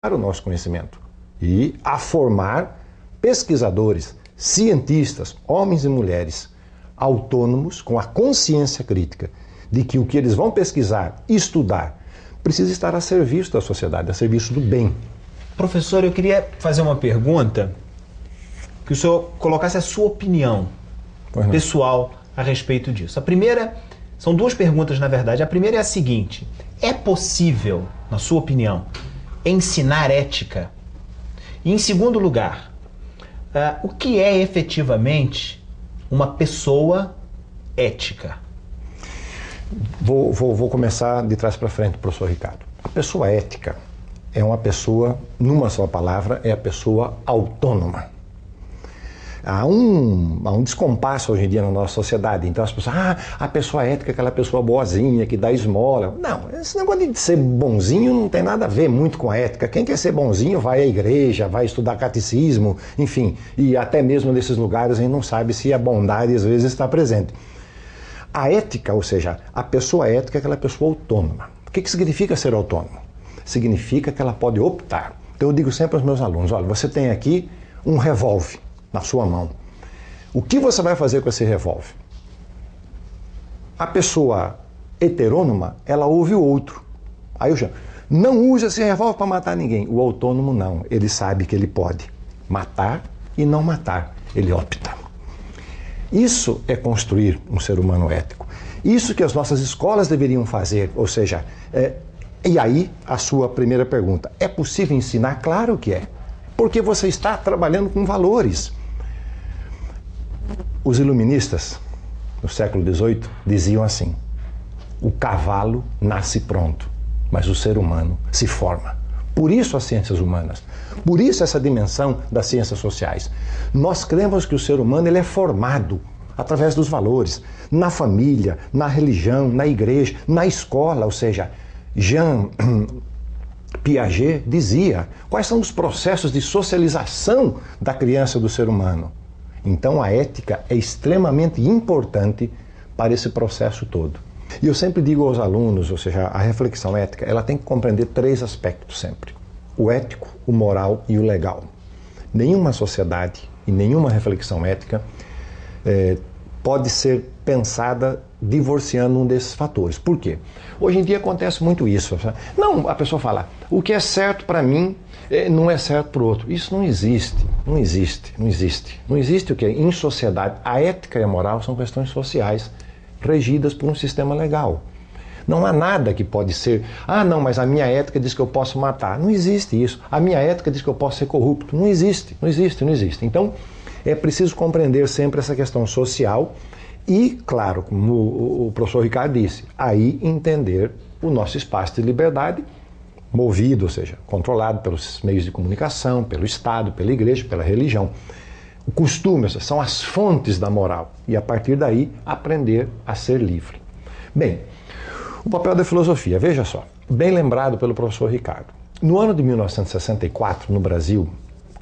o nosso conhecimento e a formar pesquisadores, cientistas, homens e mulheres autônomos com a consciência crítica de que o que eles vão pesquisar e estudar precisa estar a serviço da sociedade, a serviço do bem. Professor, eu queria fazer uma pergunta, que o senhor colocasse a sua opinião pessoal a respeito disso. A primeira, são duas perguntas na verdade. A primeira é a seguinte: é possível, na sua opinião, ensinar ética? E em segundo lugar, o que é efetivamente uma pessoa ética? Vou começar de trás para frente, professor Ricardo. A pessoa ética é uma pessoa, numa só palavra, é a pessoa autônoma. Há um descompasso hoje em dia na nossa sociedade. Então as pessoas, a pessoa ética é aquela pessoa boazinha, que dá esmola. Não, esse negócio de ser bonzinho não tem nada a ver muito com a ética. Quem quer ser bonzinho vai à igreja, vai estudar catecismo, enfim. E até mesmo nesses lugares a gente não sabe se a bondade às vezes está presente. A ética, ou seja, a pessoa ética é aquela pessoa autônoma. O que significa ser autônomo? Significa que ela pode optar. Então eu digo sempre aos meus alunos, olha, você tem aqui um revólver na sua mão. O que você vai fazer com esse revólver? A pessoa heterônoma, ela ouve o outro. Aí eu chamo, não use esse revólver para matar ninguém. O autônomo não, ele sabe que ele pode matar e não matar, ele opta. Isso é construir um ser humano ético. Isso que as nossas escolas deveriam fazer, ou seja, e aí a sua primeira pergunta, é possível ensinar? Claro que é, porque você está trabalhando com valores. Os iluministas, no século XVIII, diziam assim, o cavalo nasce pronto, mas o ser humano se forma. Por isso as ciências humanas, por isso essa dimensão das ciências sociais. Nós cremos que o ser humano ele é formado através dos valores, na família, na religião, na igreja, na escola, ou seja, Jean Piaget dizia quais são os processos de socialização da criança do ser humano. Então a ética é extremamente importante para esse processo todo. E eu sempre digo aos alunos, ou seja, a reflexão ética, ela tem que compreender três aspectos sempre. O ético, o moral e o legal. Nenhuma sociedade e nenhuma reflexão ética pode ser pensada divorciando um desses fatores. Por quê? Hoje em dia acontece muito isso. Não, a pessoa fala, o que é certo para mim não é certo para o outro. Isso não existe, não existe, não existe. Não existe o que? Em sociedade, a ética e a moral são questões sociais regidas por um sistema legal. Não há nada que pode ser, não, mas a minha ética diz que eu posso matar. Não existe isso. A minha ética diz que eu posso ser corrupto. Não existe, não existe, não existe. Então, é preciso compreender sempre essa questão social e, claro, como o professor Ricardo disse, aí entender o nosso espaço de liberdade, movido, ou seja, controlado pelos meios de comunicação, pelo Estado, pela igreja, pela religião. O costume, ou seja, são as fontes da moral. E, a partir daí, aprender a ser livre. Bem, o papel da filosofia, veja só, bem lembrado pelo professor Ricardo. No ano de 1964, no Brasil,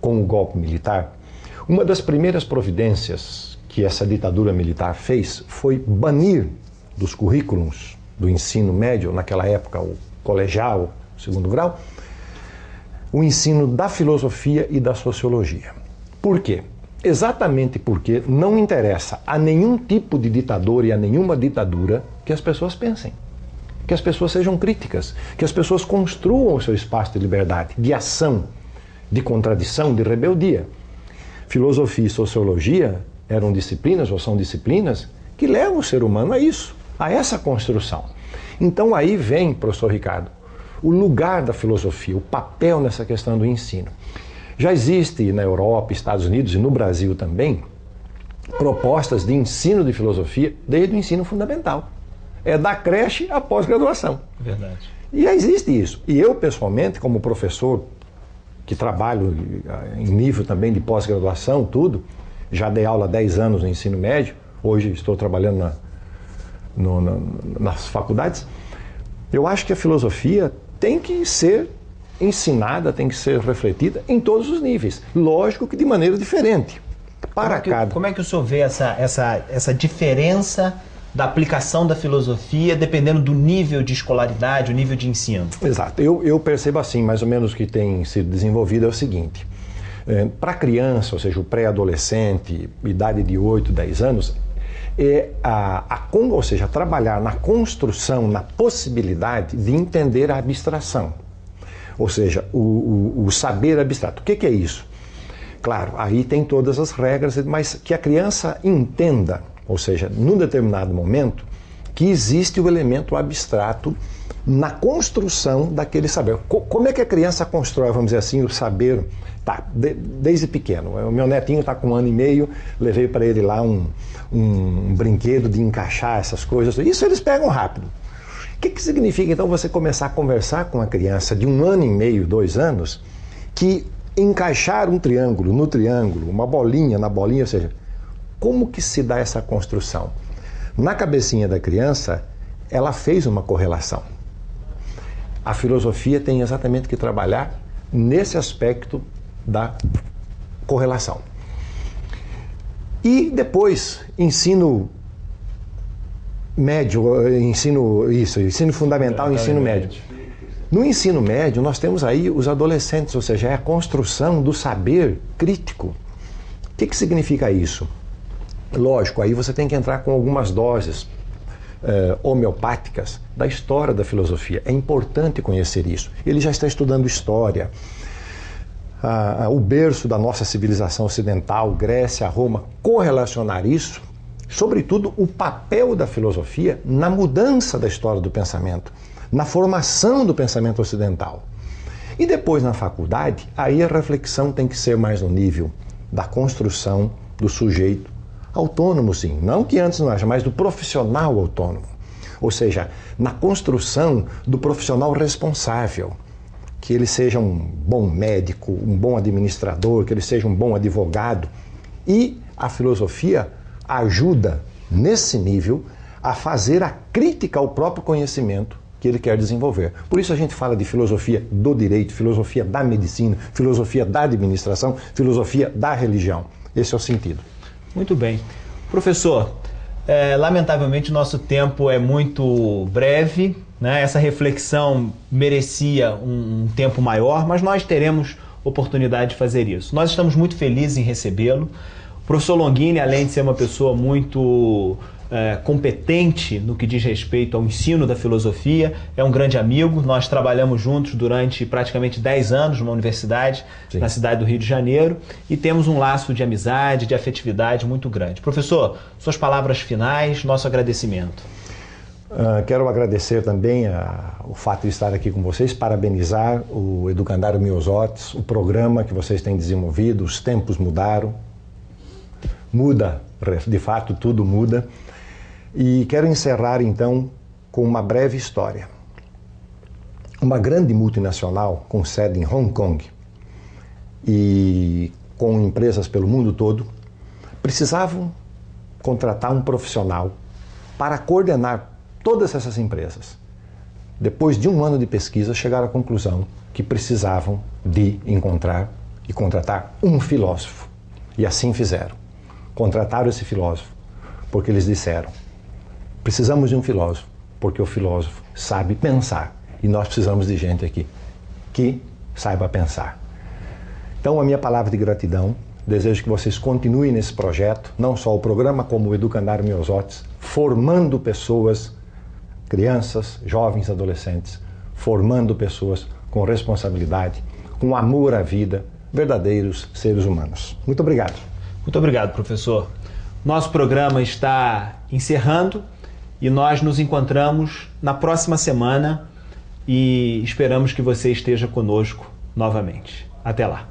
com o golpe militar, uma das primeiras providências que essa ditadura militar fez foi banir dos currículos do ensino médio, naquela época o colegial, segundo grau, o ensino da filosofia e da sociologia. Por quê? Exatamente porque não interessa a nenhum tipo de ditador e a nenhuma ditadura que as pessoas pensem, que as pessoas sejam críticas, que as pessoas construam o seu espaço de liberdade, de ação, de contradição, de rebeldia. Filosofia e sociologia eram disciplinas ou são disciplinas que levam o ser humano a isso, a essa construção. Então aí vem, professor Ricardo, o lugar da filosofia, o papel nessa questão do ensino. Já existe na Europa, Estados Unidos e no Brasil também propostas de ensino de filosofia desde o ensino fundamental. É da creche à pós-graduação. Verdade. E já existe isso. E eu, pessoalmente, como professor, que trabalho em nível também de pós-graduação, tudo, já dei aula há 10 anos no ensino médio, hoje estou trabalhando nas faculdades, eu acho que a filosofia tem que ser ensinada, tem que ser refletida em todos os níveis. Lógico que de maneira diferente. Como é que o senhor vê essa diferença da aplicação da filosofia, dependendo do nível de escolaridade, o nível de ensino? Exato. Eu percebo assim, mais ou menos o que tem sido desenvolvido é o seguinte. Para criança, ou seja, o pré-adolescente, idade de 8, 10 anos, ou seja, trabalhar na construção, na possibilidade de entender a abstração. Ou seja, o saber abstrato. O que é isso? Claro, aí tem todas as regras, mas que a criança entenda, ou seja, num determinado momento, que existe o elemento abstrato na construção daquele saber. Como é que a criança constrói, vamos dizer assim, o saber? Desde pequeno. O meu netinho está com 1 ano e meio, levei para ele lá um brinquedo de encaixar essas coisas. Isso eles pegam rápido. O que significa, então, você começar a conversar com uma criança de 1 ano e meio, 2 anos, que encaixar um triângulo no triângulo, uma bolinha na bolinha, ou seja, como que se dá essa construção? Na cabecinha da criança, ela fez uma correlação. A filosofia tem exatamente que trabalhar nesse aspecto da correlação. E depois, ensino médio, ensino fundamental, ensino médio. No ensino médio, nós temos aí os adolescentes, ou seja, é a construção do saber crítico. O que significa isso? Lógico, aí você tem que entrar com algumas doses homeopáticas da história da filosofia. É importante conhecer isso. Ele já está estudando história. O berço da nossa civilização ocidental, Grécia, Roma, correlacionar isso, sobretudo o papel da filosofia na mudança da história do pensamento, na formação do pensamento ocidental. E depois na faculdade, aí a reflexão tem que ser mais no nível da construção do sujeito autônomo, sim. Não que antes não haja, mas do profissional autônomo. Ou seja, na construção do profissional responsável. Que ele seja um bom médico, um bom administrador, que ele seja um bom advogado. E a filosofia ajuda, nesse nível, a fazer a crítica ao próprio conhecimento que ele quer desenvolver. Por isso a gente fala de filosofia do direito, filosofia da medicina, filosofia da administração, filosofia da religião. Esse é o sentido. Muito bem. Professor, lamentavelmente o nosso tempo é muito breve, né? Essa reflexão merecia um tempo maior, mas nós teremos oportunidade de fazer isso. Nós estamos muito felizes em recebê-lo. O professor Longini, além de ser uma pessoa muito competente no que diz respeito ao ensino da filosofia, é um grande amigo. Nós trabalhamos juntos durante praticamente 10 anos numa universidade, sim, na cidade do Rio de Janeiro, e temos um laço de amizade, de afetividade muito grande. Professor, suas palavras finais, nosso agradecimento. Quero agradecer também o fato de estar aqui com vocês, parabenizar o Educandário Myosotis, o programa que vocês têm desenvolvido. Os tempos mudaram, muda, de fato tudo muda. E quero encerrar então com uma breve história. Uma grande multinacional com sede em Hong Kong e com empresas pelo mundo todo precisavam contratar um profissional para coordenar todas essas empresas. Depois de 1 ano de pesquisa, chegaram à conclusão que precisavam de encontrar e contratar um filósofo. E assim fizeram. Contrataram esse filósofo porque eles disseram: precisamos de um filósofo, porque o filósofo sabe pensar. E nós precisamos de gente aqui que saiba pensar. Então, a minha palavra de gratidão. Desejo que vocês continuem nesse projeto, não só o programa, como o Educandário Myosotis, formando pessoas, crianças, jovens, adolescentes, formando pessoas com responsabilidade, com amor à vida, verdadeiros seres humanos. Muito obrigado. Muito obrigado, professor. Nosso programa está encerrando e nós nos encontramos na próxima semana e esperamos que você esteja conosco novamente. Até lá.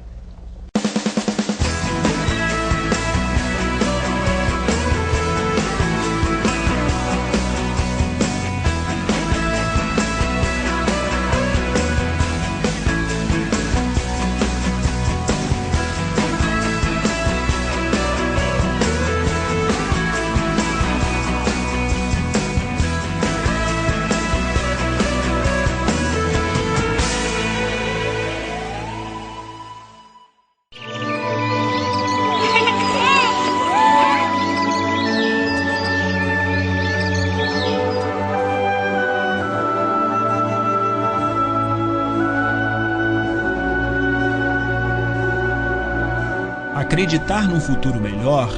Acreditar num futuro melhor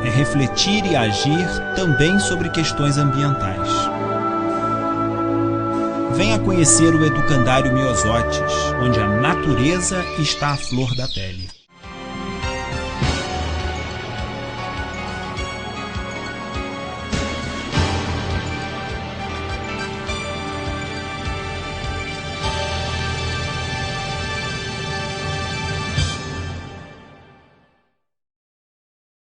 é refletir e agir também sobre questões ambientais. Venha conhecer o Educandário Myosotis, onde a natureza está à flor da pele.